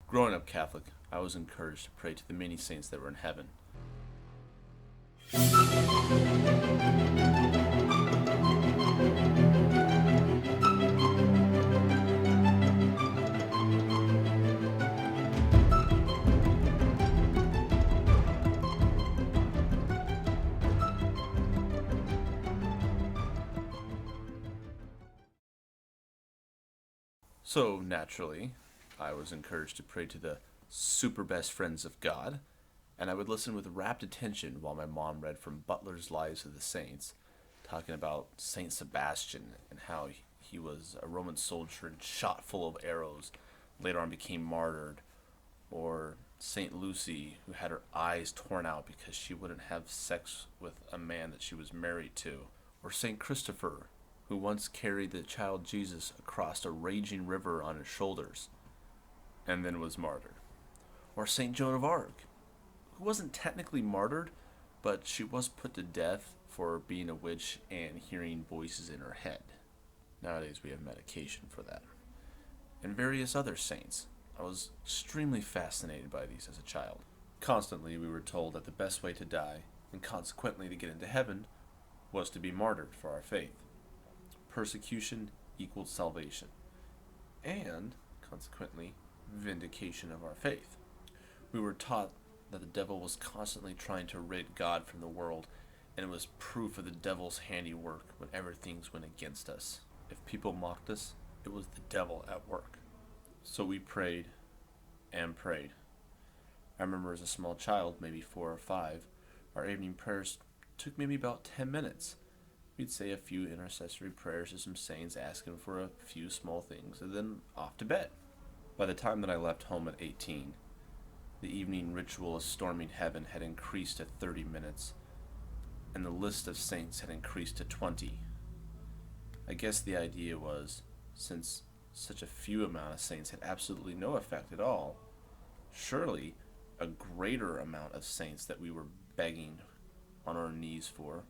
Growing up Catholic, I was encouraged to pray to the many saints that were in heaven. So, naturally, I was encouraged to pray to the super best friends of God, and I would listen with rapt attention while my mom read from Butler's Lives of the Saints, talking about Saint Sebastian and how he was a Roman soldier and shot full of arrows, later on became martyred, or Saint Lucy, who had her eyes torn out because she wouldn't have sex with a man that she was married to, or Saint Christopher, who once carried the child Jesus across a raging river on his shoulders and then was martyred. Or St. Joan of Arc, who wasn't technically martyred, but she was put to death for being a witch and hearing voices in her head. Nowadays we have medication for that. And various other saints. I was extremely fascinated by these as a child. Constantly we were told that the best way to die, and consequently to get into heaven, was to be martyred for our faith. Persecution equaled salvation, and, consequently, vindication of our faith. We were taught that the devil was constantly trying to rid God from the world, and it was proof of the devil's handiwork whenever things went against us. If people mocked us, it was the devil at work. So we prayed and prayed. I remember as a small child, maybe 4 or 5, our evening prayers took maybe about 10 minutes. We'd say a few intercessory prayers to some saints, asking for a few small things, and then off to bed. By the time that I left home at 18, the evening ritual of storming heaven had increased to 30 minutes, and the list of saints had increased to 20. I guess the idea was, since such a few amount of saints had absolutely no effect at all, surely a greater amount of saints that we were begging on our knees for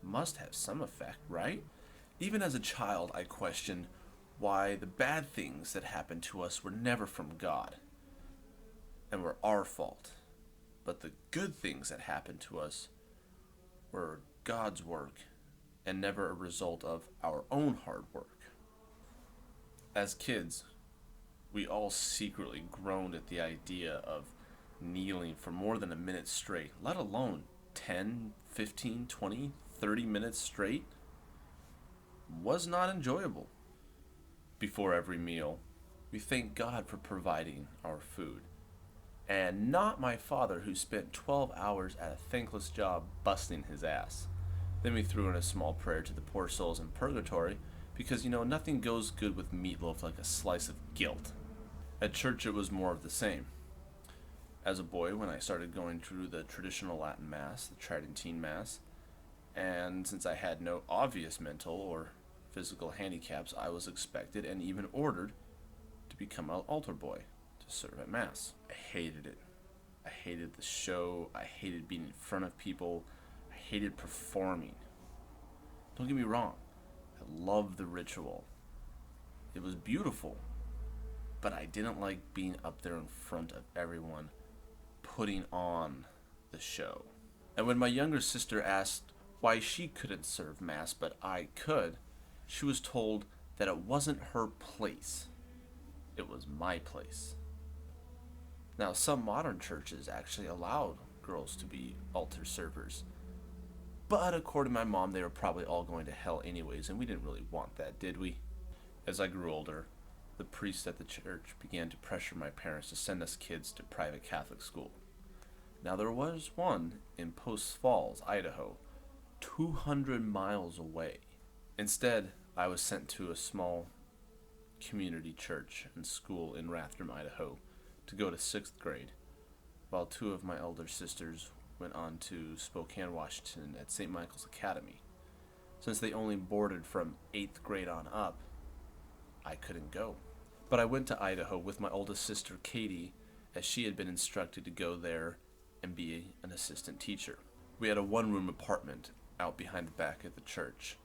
must have some effect, right? Even as a child, I questioned why the bad things that happened to us were never from God and were our fault, but the good things that happened to us were God's work and never a result of our own hard work. As kids, we all secretly groaned at the idea of kneeling for more than a minute straight, let alone 10, 15, 20, 30 minutes straight. Was not enjoyable. Before every meal, we thank God for providing our food, and not my father who spent 12 hours at a thankless job busting his ass. Then we threw in a small prayer to the poor souls in purgatory, because nothing goes good with meatloaf like a slice of guilt. At church it was more of the same. As a boy, when I started going through the traditional Latin Mass, the Tridentine Mass, and since I had no obvious mental or physical handicaps, I was expected and even ordered to become an altar boy to serve at Mass. I hated it. I hated the show. I hated being in front of people. I hated performing. Don't get me wrong. I loved the ritual. It was beautiful. But I didn't like being up there in front of everyone, putting on the show. And when my younger sister asked why she couldn't serve Mass but I could, she was told that it wasn't her place. It was my place. Now, some modern churches actually allowed girls to be altar servers, but according to my mom, they were probably all going to hell anyways, and we didn't really want that, did we? As I grew older, the priests at the church began to pressure my parents to send us kids to private Catholic school. Now, there was one in Post Falls, Idaho, 200 miles away. Instead, I was sent to a small community church and school in Rathdrum, Idaho, to go to 6th grade, while 2 of my elder sisters went on to Spokane, Washington at St. Michael's Academy. Since they only boarded from 8th grade on up, I couldn't go. But I went to Idaho with my oldest sister, Katie, as she had been instructed to go there and be an assistant teacher. We had a 1-room apartment out behind the back of the church.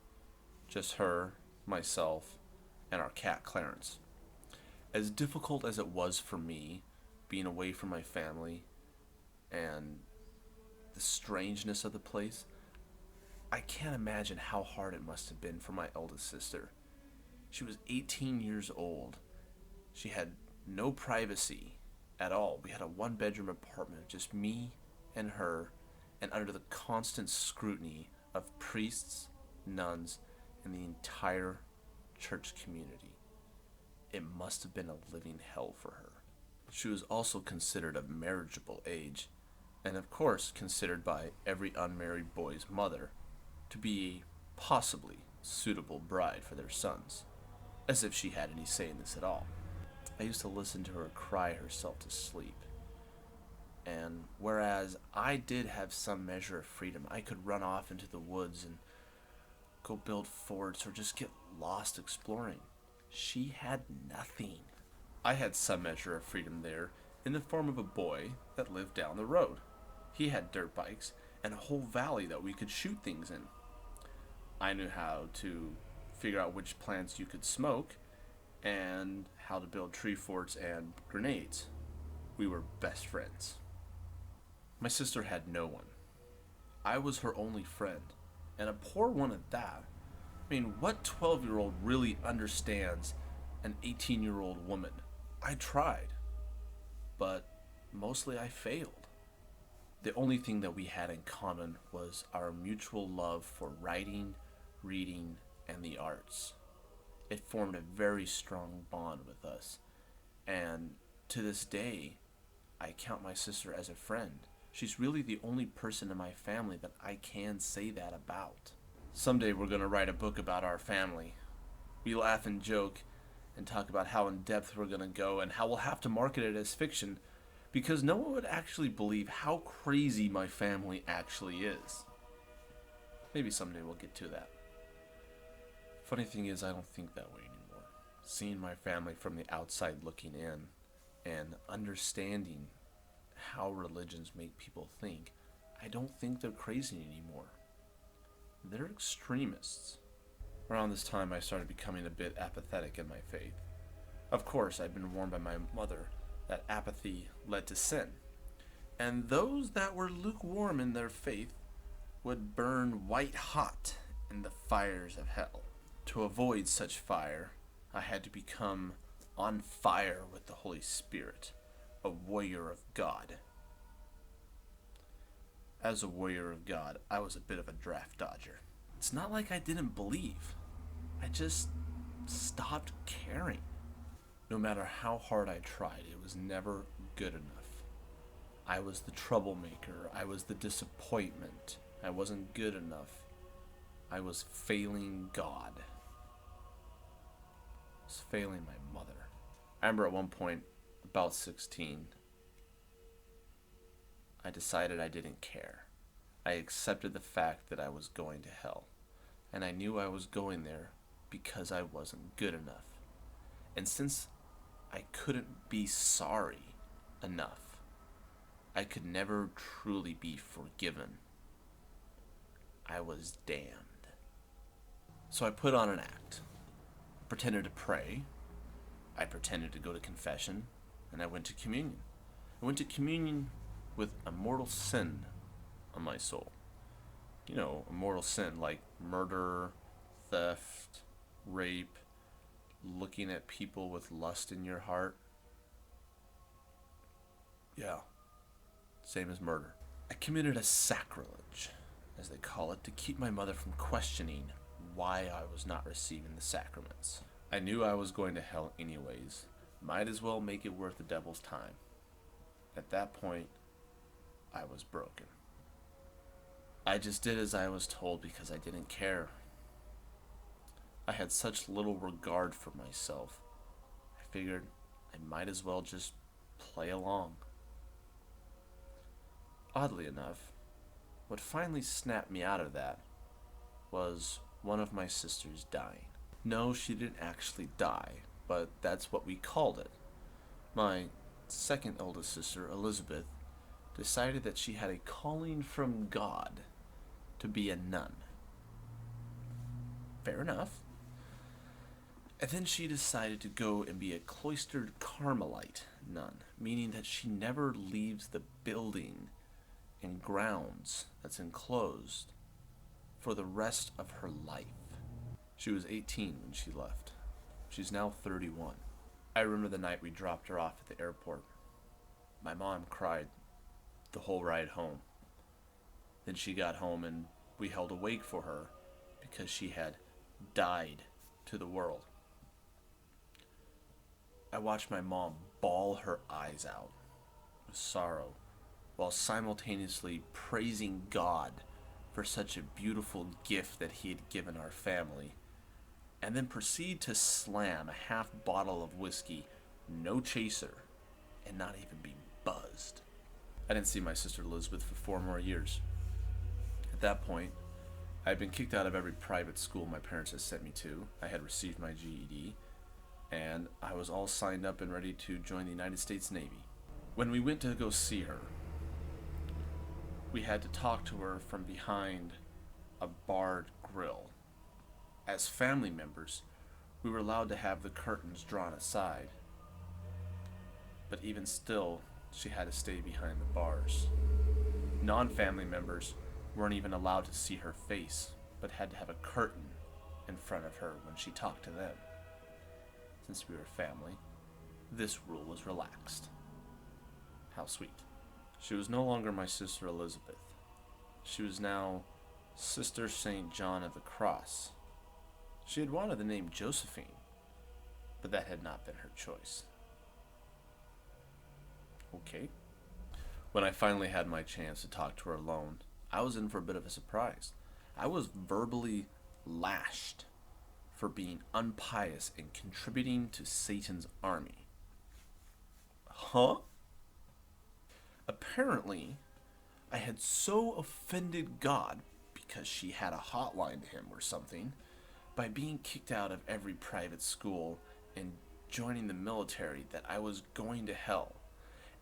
Just her, myself, and our cat Clarence. As difficult as it was for me being away from my family and the strangeness of the place, I can't imagine how hard it must have been for my eldest sister. She was 18 years old. She had no privacy at all. We had a one-bedroom apartment, just me and her, and under the constant scrutiny of priests, nuns, and the entire church community. It must have been a living hell for her. She was also considered of marriageable age, and of course considered by every unmarried boy's mother to be a possibly suitable bride for their sons, as if she had any say in this at all. I used to listen to her cry herself to sleep, and whereas I did have some measure of freedom, I could run off into the woods and go build forts or just get lost exploring. She had nothing. I had some measure of freedom there in the form of a boy that lived down the road. He had dirt bikes and a whole valley that we could shoot things in. I knew how to figure out which plants you could smoke and how to build tree forts and grenades. We were best friends. My sister had no one. I was her only friend, and a poor one at that. I mean, what 12-year-old really understands an 18-year-old woman? I tried, but mostly I failed. The only thing that we had in common was our mutual love for writing, reading, and the arts. It formed a very strong bond with us, and to this day, I count my sister as a friend. She's really the only person in my family that I can say that about. Someday we're going to write a book about our family. We laugh and joke and talk about how in depth we're going to go and how we'll have to market it as fiction because no one would actually believe how crazy my family actually is. Maybe someday we'll get to that. Funny thing is, I don't think that way anymore. Seeing my family from the outside looking in and understanding how religions make people think, I don't think they're crazy anymore. They're extremists. Around this time, I started becoming a bit apathetic in my faith. Of course, I'd been warned by my mother that apathy led to sin, and those that were lukewarm in their faith would burn white hot in the fires of hell. To avoid such fire, I had to become on fire with the Holy Spirit, a warrior of God. As a warrior of God, I was a bit of a draft dodger. It's not like I didn't believe. I just stopped caring. No matter how hard I tried, it was never good enough. I was the troublemaker. I was the disappointment. I wasn't good enough. I was failing God. I was failing my mother. I remember at one point, about 16, I decided I didn't care. I accepted the fact that I was going to hell. And I knew I was going there because I wasn't good enough. And since I couldn't be sorry enough, I could never truly be forgiven. I was damned. So I put on an act. I pretended to pray. I pretended to go to confession. And I went to communion. I went to communion with a mortal sin on my soul. You know, a mortal sin like murder, theft, rape, looking at people with lust in your heart. Yeah, same as murder. I committed a sacrilege, as they call it, to keep my mother from questioning why I was not receiving the sacraments. I knew I was going to hell anyways. Might as well make it worth the devil's time. At that point, I was broken. I just did as I was told because I didn't care. I had such little regard for myself. I figured I might as well just play along. Oddly enough, what finally snapped me out of that was one of my sisters dying. No, she didn't actually die, but that's what we called it. My second oldest sister, Elizabeth, decided that she had a calling from God to be a nun. Fair enough. And then she decided to go and be a cloistered Carmelite nun, meaning that she never leaves the building and grounds that's enclosed for the rest of her life. She was 18 when she left. She's now 31. I remember the night we dropped her off at the airport. My mom cried the whole ride home. Then she got home and we held a wake for her because she had died to the world. I watched my mom bawl her eyes out with sorrow while simultaneously praising God for such a beautiful gift that he had given our family, and then proceed to slam a half bottle of whiskey, no chaser, and not even be buzzed. I didn't see my sister Elizabeth for 4 more years. At that point, I had been kicked out of every private school my parents had sent me to. I had received my GED, and I was all signed up and ready to join the United States Navy. When we went to go see her, we had to talk to her from behind a barred grill. As family members, we were allowed to have the curtains drawn aside, but even still, she had to stay behind the bars. Non-family members weren't even allowed to see her face, but had to have a curtain in front of her when she talked to them. Since we were family, this rule was relaxed. How sweet. She was no longer my sister Elizabeth. She was now Sister St. John of the Cross. She had wanted the name Josephine, but that had not been her choice. Okay. When I finally had my chance to talk to her alone, I was in for a bit of a surprise. I was verbally lashed for being unpious and contributing to Satan's army. Huh? Apparently, I had so offended God because she had a hotline to him or something by being kicked out of every private school and joining the military that I was going to hell.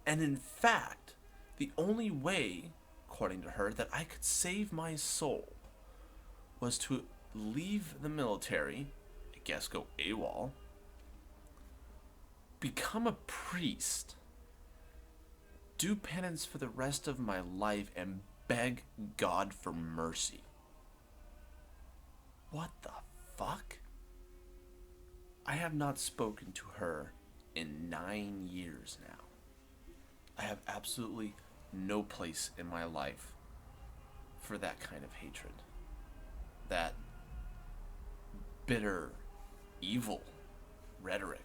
And in fact, the only way, according to her, that I could save my soul was to leave the military, I guess go AWOL, become a priest, do penance for the rest of my life, and beg God for mercy. What the fuck? I have not spoken to her in 9 years now. I have absolutely no place in my life for that kind of hatred. That bitter, evil rhetoric.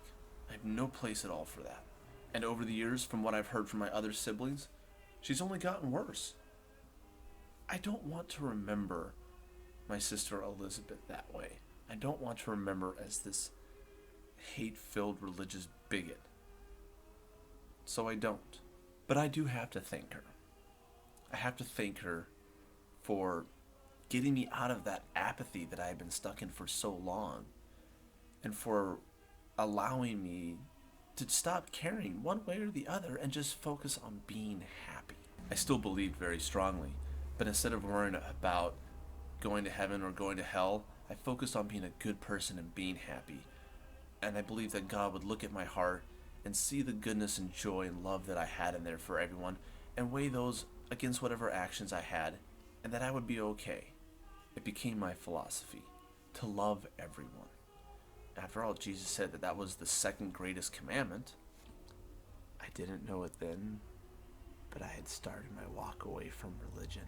I have no place at all for that. And over the years, from what I've heard from my other siblings, she's only gotten worse. I don't want to remember my sister Elizabeth that way. I don't want to remember as this hate-filled religious bigot. So I don't. But I do have to thank her. I have to thank her for getting me out of that apathy that I had been stuck in for so long, and for allowing me to stop caring one way or the other and just focus on being happy. I still believed very strongly, but instead of worrying about going to heaven or going to hell, I focused on being a good person and being happy. And I believed that God would look at my heart and see the goodness and joy and love that I had in there for everyone, and weigh those against whatever actions I had, and that I would be okay. It became my philosophy to love everyone. After all, Jesus said that that was the second greatest commandment. I didn't know it then, but I had started my walk away from religion.